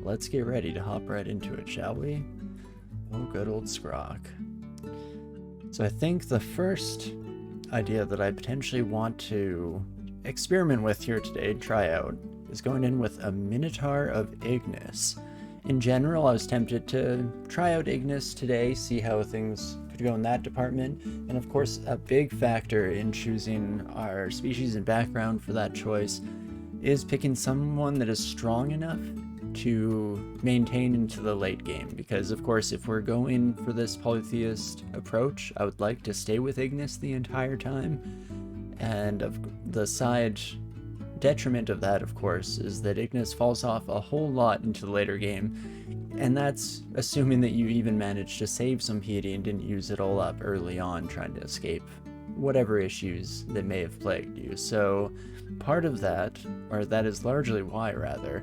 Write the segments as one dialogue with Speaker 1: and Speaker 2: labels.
Speaker 1: let's get ready to hop right into it, shall we? Oh, good old Scrock. So I think the first idea that I potentially want to experiment with here today, try out, is going in with a Minotaur of Ignis. In general, I was tempted to try out Ignis today, see how things could go in that department, and of course a big factor in choosing our species and background for that choice is picking someone that is strong enough to maintain into the late game, because of course if we're going for this polytheist approach, I would like to stay with Ignis the entire time, and of the side detriment of that, of course, is that Ignis falls off a whole lot into the later game, and that's assuming that you even managed to save some piety and didn't use it all up early on trying to escape whatever issues that may have plagued you. So part of that, or that is largely why rather,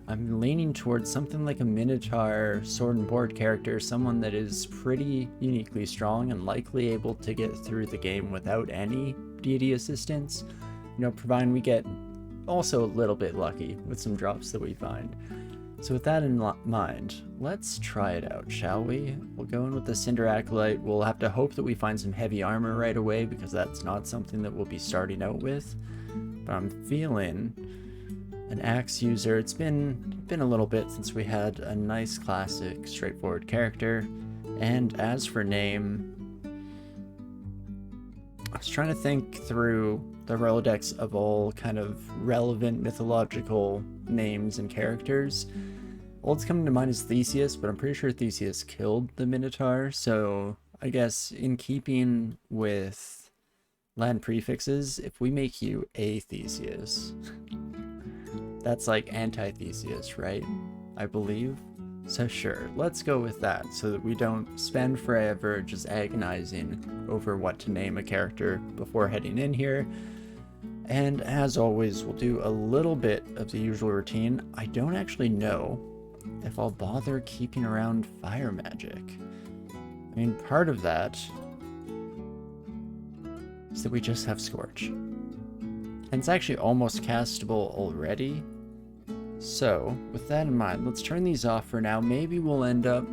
Speaker 1: I'm leaning towards something like a Minotaur sword and board character, someone that is pretty uniquely strong and likely able to get through the game without any deity assistance, you know, providing we get also a little bit lucky with some drops that we find. So with that in mind, let's try it out, shall we? We'll go in with the Cinder Acolyte. We'll have to hope that we find some heavy armor right away, because that's not something that we'll be starting out with. But I'm feeling an axe user. It's been a little bit since we had a nice classic straightforward character. And as for name, I was trying to think through the Rolodex of all kind of relevant mythological names and characters. All that's coming to mind is Theseus, but I'm pretty sure Theseus killed the Minotaur, so I guess in keeping with land prefixes, if we make you a Theseus, that's like anti-Theseus, right? I believe. So sure, let's go with that so that we don't spend forever just agonizing over what to name a character before heading in here. And as always, we'll do a little bit of the usual routine. I don't actually know if I'll bother keeping around fire magic. I mean, part of that is that we just have Scorch. And it's actually almost castable already. So, with that in mind, let's turn these off for now. Maybe we'll end up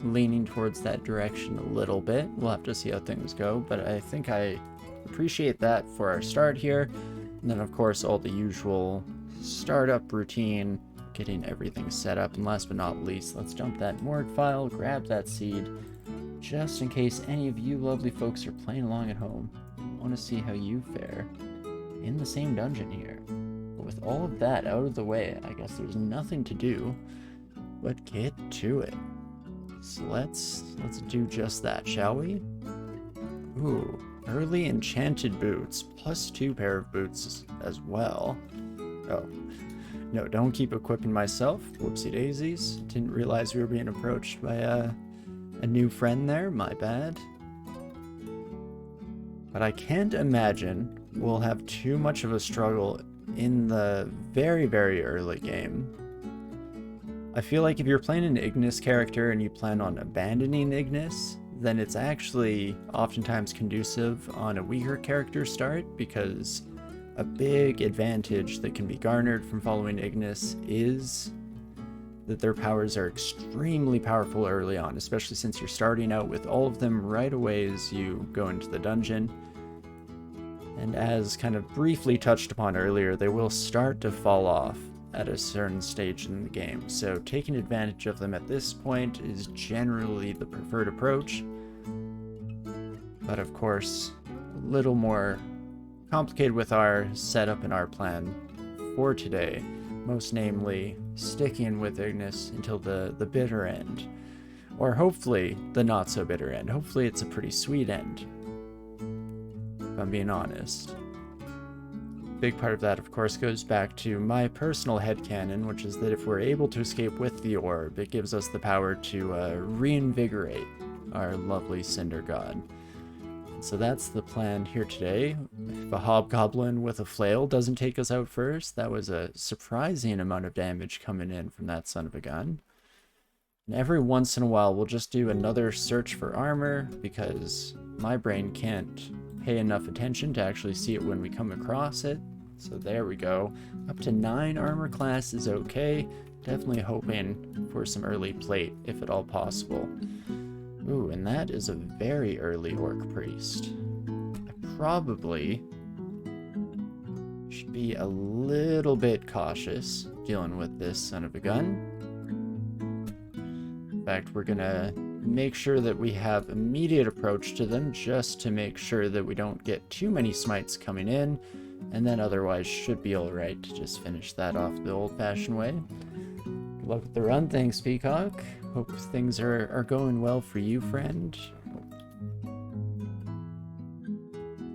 Speaker 1: leaning towards that direction a little bit. We'll have to see how things go, but I think I appreciate that for our start here. And then, of course, all the usual startup routine, getting everything set up. And last but not least, let's dump that Morg file, grab that seed, just in case any of you lovely folks are playing along at home. I want to see how you fare in the same dungeon here. With all of that out of the way, I guess there's nothing to do but get to it. So let's do just that, shall we? Ooh, early enchanted boots, plus 2 pair of boots as well. Oh, no, don't keep equipping myself. Whoopsie daisies. Didn't realize we were being approached by a new friend there, my bad. But I can't imagine we'll have too much of a struggle in the very, very early game. I feel like if you're playing an Ignis character and you plan on abandoning Ignis, then it's actually oftentimes conducive on a weaker character start, because a big advantage that can be garnered from following Ignis is that their powers are extremely powerful early on, especially since you're starting out with all of them right away as you go into the dungeon. And as kind of briefly touched upon earlier, they will start to fall off at a certain stage in the game. So taking advantage of them at this point is generally the preferred approach. But of course, a little more complicated with our setup and our plan for today. Most namely, sticking with Ignis until the bitter end. Or hopefully the not so bitter end. Hopefully it's a pretty sweet end, if I'm being honest. Big part of that, of course, goes back to my personal headcanon, which is that if we're able to escape with the orb, it gives us the power to reinvigorate our lovely Cinder God. And so that's the plan here today. If a hobgoblin with a flail doesn't take us out first, that was a surprising amount of damage coming in from that son of a gun. And every once in a while, we'll just do another search for armor, because my brain can't pay enough attention to actually see it when we come across it. So there we go. Up to 9 armor class is okay. Definitely hoping for some early plate, if at all possible. Ooh, and that is a very early Orc Priest. I probably should be a little bit cautious dealing with this son of a gun. In fact, we're gonna make sure that we have immediate approach to them just to make sure that we don't get too many smites coming in, and then otherwise should be alright to just finish that off the old-fashioned way. Good luck with the run. Thanks, Peacock. Hope things are going well for you, friend.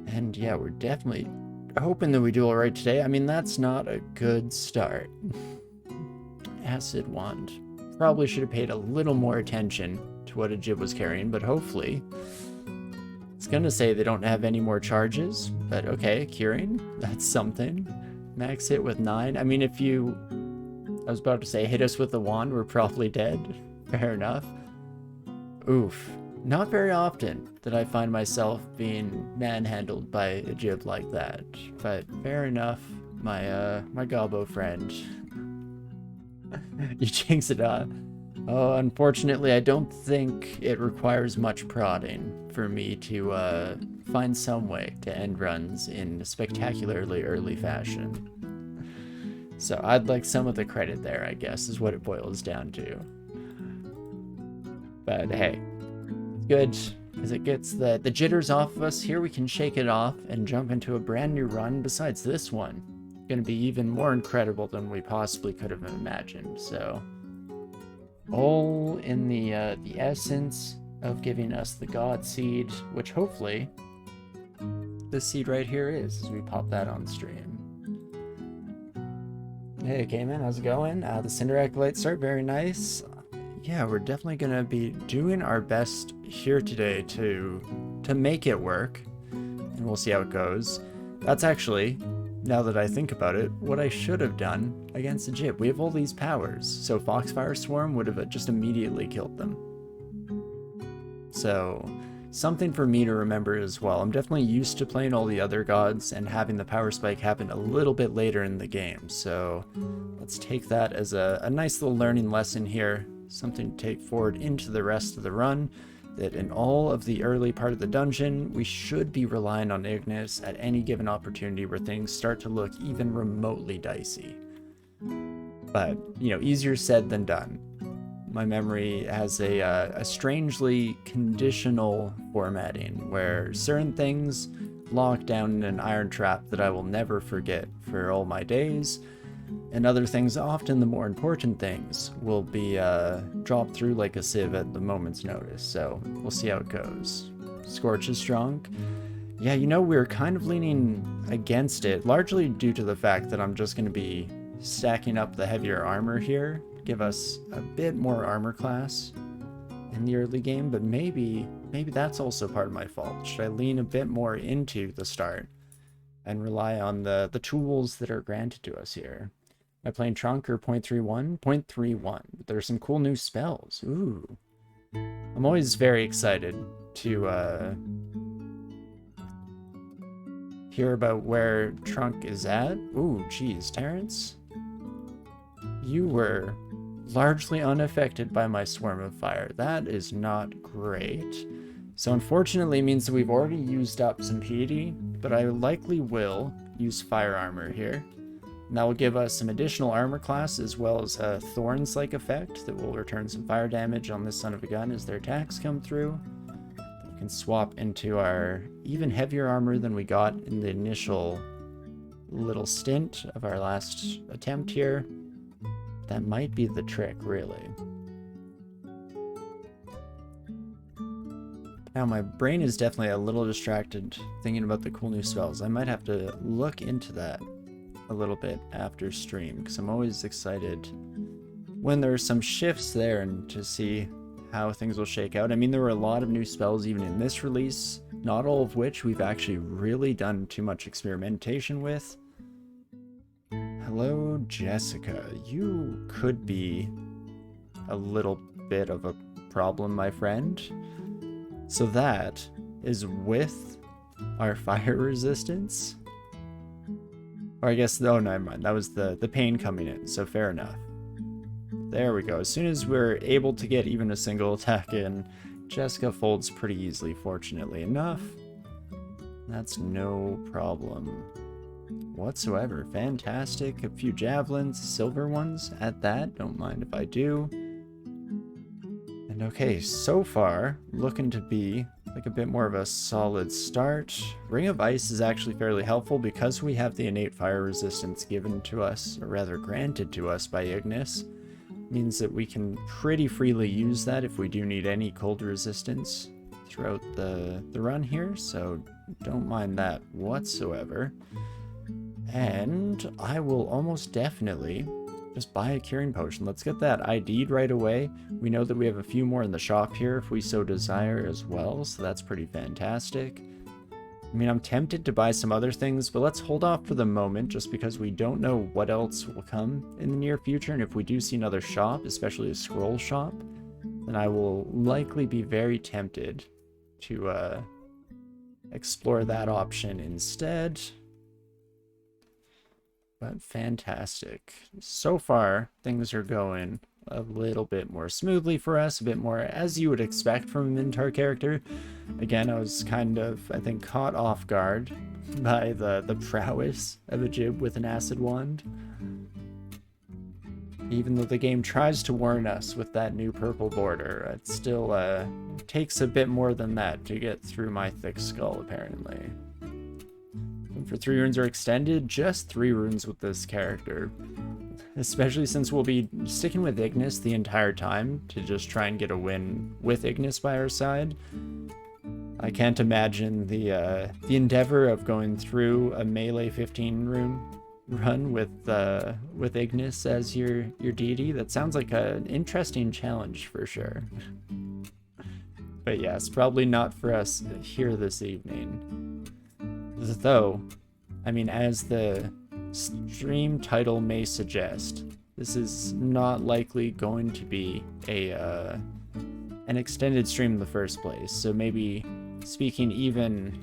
Speaker 1: And yeah, we're definitely hoping that we do alright today. I mean, that's not a good start. Acid Wand. Probably should have paid a little more attention to what a Jib was carrying, but hopefully... It's gonna say they don't have any more charges, but okay, curing, that's something. Max hit with 9. I mean, if you... I was about to say, hit us with the wand, we're probably dead. Fair enough. Oof. Not very often that I find myself being manhandled by a Jib like that, but fair enough, my gobbo friend. You jinx it up. Oh, unfortunately, I don't think it requires much prodding for me to find some way to end runs in a spectacularly early fashion. So I'd like some of the credit there, I guess, is what it boils down to. But hey, good, because it gets the jitters off of us. Here we can shake it off and jump into a brand new run. Besides this one, going to be even more incredible than we possibly could have imagined. So all in the essence of giving us the God Seed, which hopefully this seed right here is, as we pop that on stream. Hey, Cayman, how's it going? The Cinder Acolyte start, very nice. Yeah, we're definitely going to be doing our best here today to make it work, and we'll see how it goes. That's actually, now that I think about it, what I should have done against the Jib. We have all these powers, so Foxfire Swarm would have just immediately killed them. So, something for me to remember as well. I'm definitely used to playing all the other gods and having the power spike happen a little bit later in the game, so let's take that as a nice little learning lesson here. Something to take forward into the rest of the run, that in all of the early part of the dungeon, we should be relying on Ignis at any given opportunity where things start to look even remotely dicey. But, you know, easier said than done. My memory has a strangely conditional formatting where certain things lock down in an iron trap that I will never forget for all my days, and other things, often the more important things, will be dropped through like a sieve at the moment's notice. So we'll see how it goes. Scorch is strong. Yeah, you know, we're kind of leaning against it, largely due to the fact that I'm just going to be stacking up the heavier armor here, give us a bit more armor class in the early game, but maybe that's also part of my fault. Should I lean a bit more into the start and rely on the tools that are granted to us here? Am I playing Trunk or 0.31? 0.31. There are some cool new spells. Ooh. I'm always very excited to hear about where Trunk is at. Ooh, geez, Terrence. You were largely unaffected by my Swarm of Fire. That is not great. So unfortunately it means that we've already used up some piety, but I likely will use Fire Armor here. And that will give us some additional armor class as well as a Thorns-like effect that will return some fire damage on this son of a gun as their attacks come through. We can swap into our even heavier armor than we got in the initial little stint of our last attempt here. That might be the trick, really. Now, my brain is definitely a little distracted thinking about the cool new spells. I might have to look into that a little bit after stream, because I'm always excited when there are some shifts there and to see how things will shake out. I mean, there were a lot of new spells even in this release, not all of which we've actually really done too much experimentation with. Hello, Jessica. You could be a little bit of a problem, my friend. So that is with our fire resistance. Or I guess, oh, never mind. That was the pain coming in, so fair enough. There we go. As soon as we're able to get even a single attack in, Jessica folds pretty easily, fortunately enough. That's no problem whatsoever. Fantastic. A few javelins, silver ones at that. Don't mind if I do. And okay, so far, looking to be like a bit more of a solid start. Ring of Ice is actually fairly helpful because we have the innate fire resistance given to us, or rather granted to us by Ignis. Means that we can pretty freely use that if we do need any cold resistance throughout the run here, so don't mind that whatsoever. And I will almost definitely just buy a curing potion. Let's get that ID'd right away. We know that we have a few more in the shop here if we so desire as well, so that's pretty fantastic. I mean, I'm tempted to buy some other things, but let's hold off for the moment just because we don't know what else will come in the near future. And if we do see another shop, especially a scroll shop, then I will likely be very tempted to explore that option instead. But fantastic. So far, things are going a little bit more smoothly for us, a bit more as you would expect from a Minotaur character. Again, I was kind of, I think, caught off guard by the prowess of a Jib with an acid wand. Even though the game tries to warn us with that new purple border, it still takes a bit more than that to get through my thick skull, apparently. And for 3 runes are extended, just 3 runes with this character. Especially since we'll be sticking with Ignis the entire time to just try and get a win with Ignis by our side. I can't imagine the endeavor of going through a melee 15 rune run with Ignis as your deity. That sounds like an interesting challenge for sure. But yes, probably not for us here this evening. Though, I mean, as the stream title may suggest, this is not likely going to be an extended stream in the first place, so maybe speaking even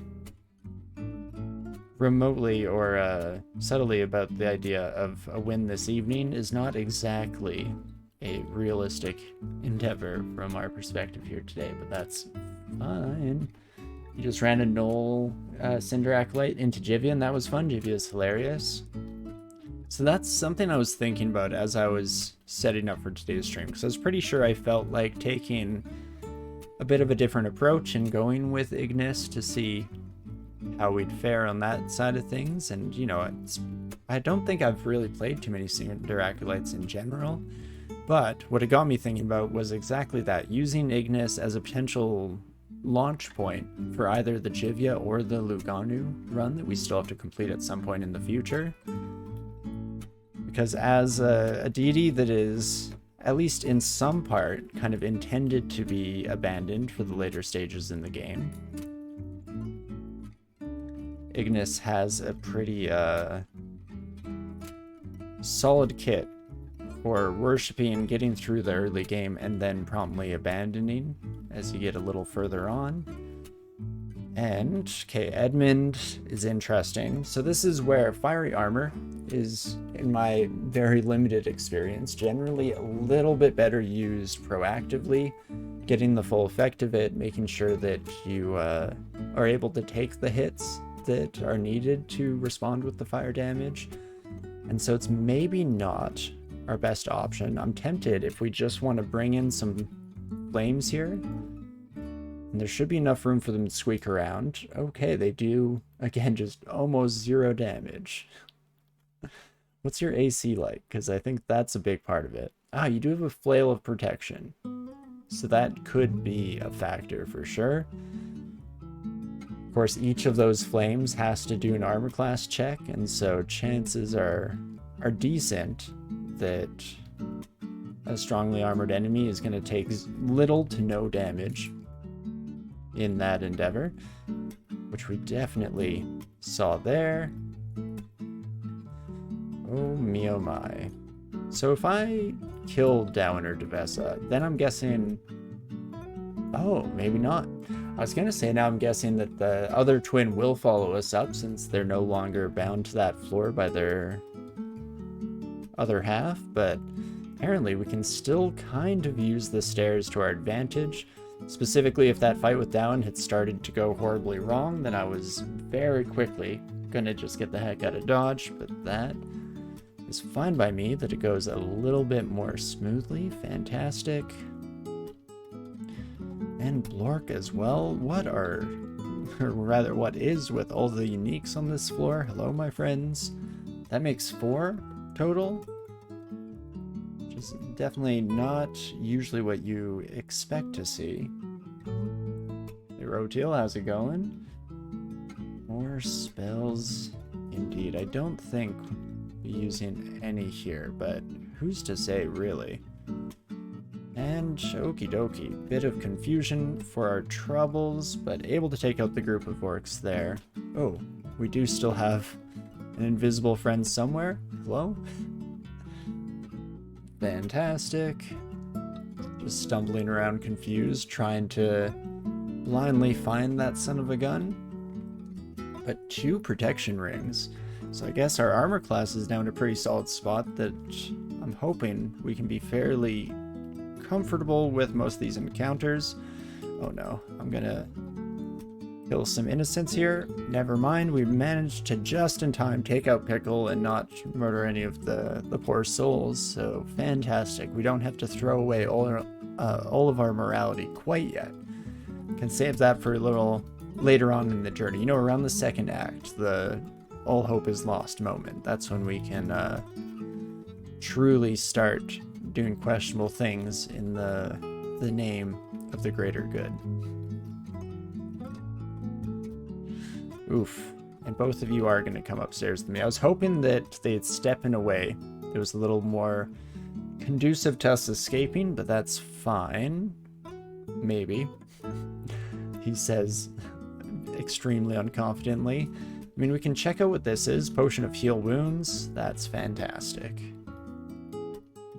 Speaker 1: remotely or subtly about the idea of a win this evening is not exactly a realistic endeavor from our perspective here today, but that's fine. You just ran a Null Cinder Acolyte into Jivia, and that was fun. Jivia is hilarious. So that's something I was thinking about as I was setting up for today's stream, because I was pretty sure I felt like taking a bit of a different approach and going with Ignis to see how we'd fare on that side of things. And, you know, I don't think I've really played too many Cinder Acolytes in general, but what it got me thinking about was exactly that, using Ignis as a potential launch point for either the Jivia or the Luganu run that we still have to complete at some point in the future. Because as a deity that is, at least in some part, kind of intended to be abandoned for the later stages in the game, Ignis has a pretty solid kit for worshipping, getting through the early game, and then promptly abandoning as you get a little further on. And, okay, Edmund is interesting. So this is where Fiery Armor is, in my very limited experience, generally a little bit better used proactively, getting the full effect of it, making sure that you are able to take the hits that are needed to respond with the fire damage. And so it's maybe not our best option. I'm tempted if we just want to bring in some flames here, and there should be enough room for them to squeak around. Okay, they do, again, just almost 0 damage. What's your AC like? Because I think that's a big part of it. Ah, you do have a flail of protection, so that could be a factor for sure. Of course, each of those flames has to do an armor class check, and so chances are decent that a strongly armored enemy is going to take little to no damage in that endeavor, which we definitely saw there. Oh me oh my. So if I kill Downer Devessa, then I'm guessing... Oh, maybe not. I was going to say, now I'm guessing that the other twin will follow us up since they're no longer bound to that floor by their other half, but apparently we can still kind of use the stairs to our advantage. Specifically, if that fight with Down had started to go horribly wrong, then I was very quickly gonna just get the heck out of Dodge, but that is fine by me, that it goes a little bit more smoothly. Fantastic. And Blork as well. What is with all the uniques on this floor? Hello, my friends. That makes 4 total. Which is definitely not usually what you expect to see. Hey, Rotil, how's it going? More spells. Indeed, I don't think we're using any here, but who's to say, really? And okie dokie, bit of confusion for our troubles, but able to take out the group of orcs there. Oh, we do still have an invisible friend somewhere. Hello? Fantastic. Just stumbling around confused, trying to blindly find that son of a gun. But 2 protection rings. So I guess our armor class is down to a pretty solid spot that I'm hoping we can be fairly comfortable with most of these encounters. Oh no, I'm gonna kill some innocents here. Never mind, we managed to just in time take out Pickle and not murder any of the poor souls, so fantastic. We don't have to throw away all of our morality quite yet. Can save that for a little later on in the journey. You know, around the 2nd act, the all hope is lost moment. That's when we can truly start doing questionable things in the name of the greater good. Oof. And both of you are going to come upstairs with me. I was hoping that they'd step in a way it was a little more conducive to us escaping, but that's fine. Maybe. He says extremely unconfidently. I mean, we can check out what this is. Potion of Heal Wounds. That's fantastic.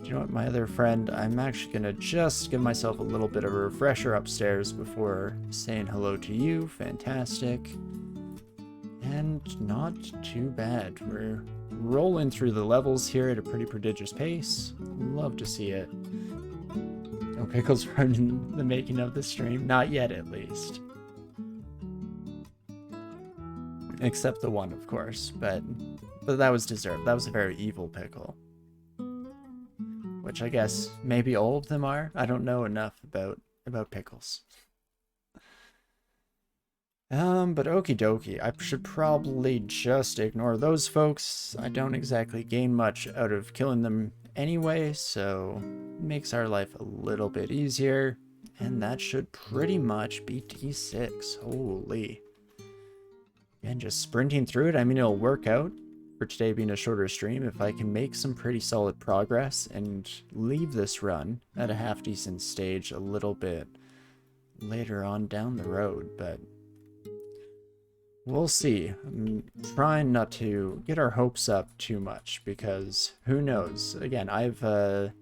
Speaker 1: You know what, my other friend, I'm actually going to just give myself a little bit of a refresher upstairs before saying hello to you. Fantastic. And not too bad. We're rolling through the levels here at a pretty prodigious pace. Love to see it. No pickles running the making of the stream. Not yet, at least. Except the one, of course. But that was deserved. That was a very evil pickle. Which I guess maybe all of them are. I don't know enough about pickles. But okie dokie. I should probably just ignore those folks. I don't exactly gain much out of killing them anyway, so it makes our life a little bit easier. And that should pretty much be D6. Holy. And just sprinting through it, I mean, it'll work out. For today being a shorter stream, if I can make some pretty solid progress and leave this run at a half-decent stage a little bit later on down the road, but we'll see. I'm trying not to get our hopes up too much, because who knows? Again, I've a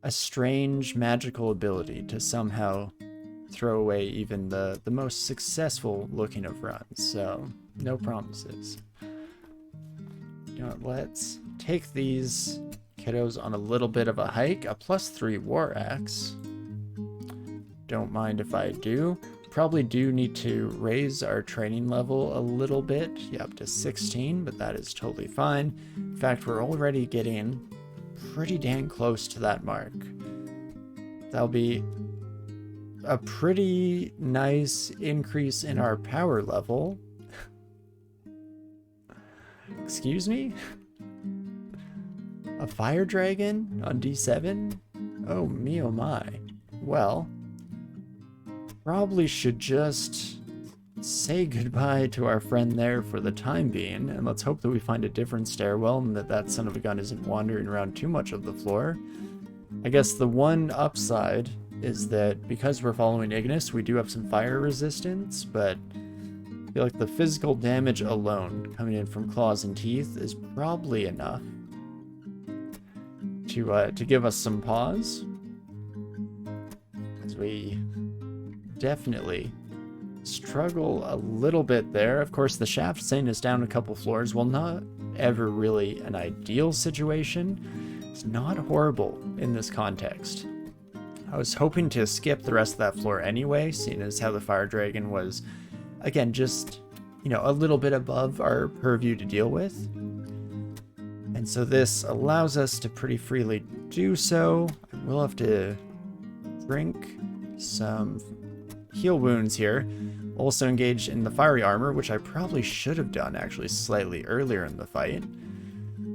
Speaker 1: strange magical ability to somehow throw away even the most successful looking of runs, so no promises. You know what, let's take these kiddos on a little bit of a hike. A +3 war axe. Don't mind if I do. Probably do need to raise our training level a little bit. Yeah, up to 16, but that is totally fine. In fact, we're already getting pretty dang close to that mark. That'll be a pretty nice increase in our power level. Excuse me? A fire dragon on D7? Oh me oh my. Well, probably should just say goodbye to our friend there for the time being, and let's hope that we find a different stairwell and that son of a gun isn't wandering around too much of the floor. I guess the one upside is that because we're following Ignis, we do have some fire resistance, but I feel like the physical damage alone coming in from claws and teeth is probably enough to give us some pause, as we definitely struggle a little bit there. Of course, the shaft saying is down a couple floors. Well, not ever really an ideal situation. It's not horrible in this context. I was hoping to skip the rest of that floor anyway, seeing as how the fire dragon was, again, just, you know, a little bit above our purview to deal with. And so this allows us to pretty freely do so. We'll have to drink some heal wounds here. Also engage in the fiery armor, which I probably should have done actually slightly earlier in the fight,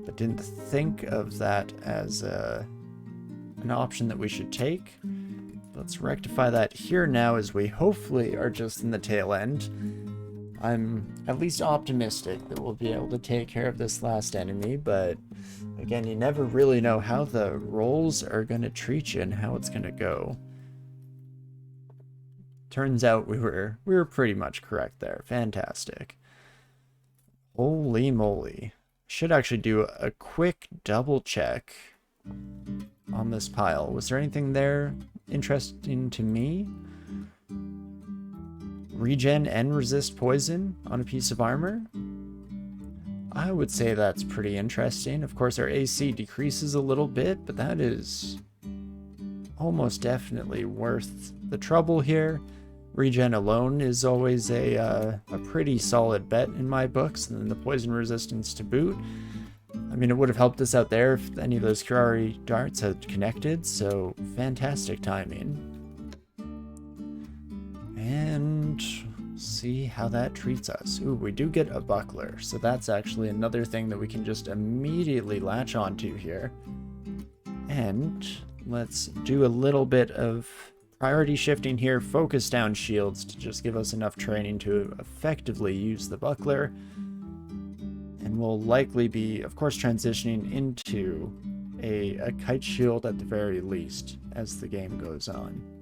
Speaker 1: but didn't think of that as an option that we should take. Let's rectify that here now, as we hopefully are just in the tail end. I'm at least optimistic that we'll be able to take care of this last enemy, but again, you never really know how the rolls are going to treat you and how it's going to go. Turns out we were pretty much correct there. Fantastic. Holy moly. Should actually do a quick double check on this pile. Was there anything there interesting to me? Regen and resist poison on a piece of armor? I would say that's pretty interesting. Of course, our AC decreases a little bit, but that is almost definitely worth the trouble here. Regen alone is always a pretty solid bet in my books, and then the poison resistance to boot. I mean, it would have helped us out there if any of those Kirari darts had connected, so fantastic timing. And see how that treats us. Ooh, we do get a buckler, so that's actually another thing that we can just immediately latch onto here. And let's do a little bit of priority shifting here, focus down shields to just give us enough training to effectively use the buckler. And we'll likely be, of course, transitioning into a kite shield at the very least as the game goes on.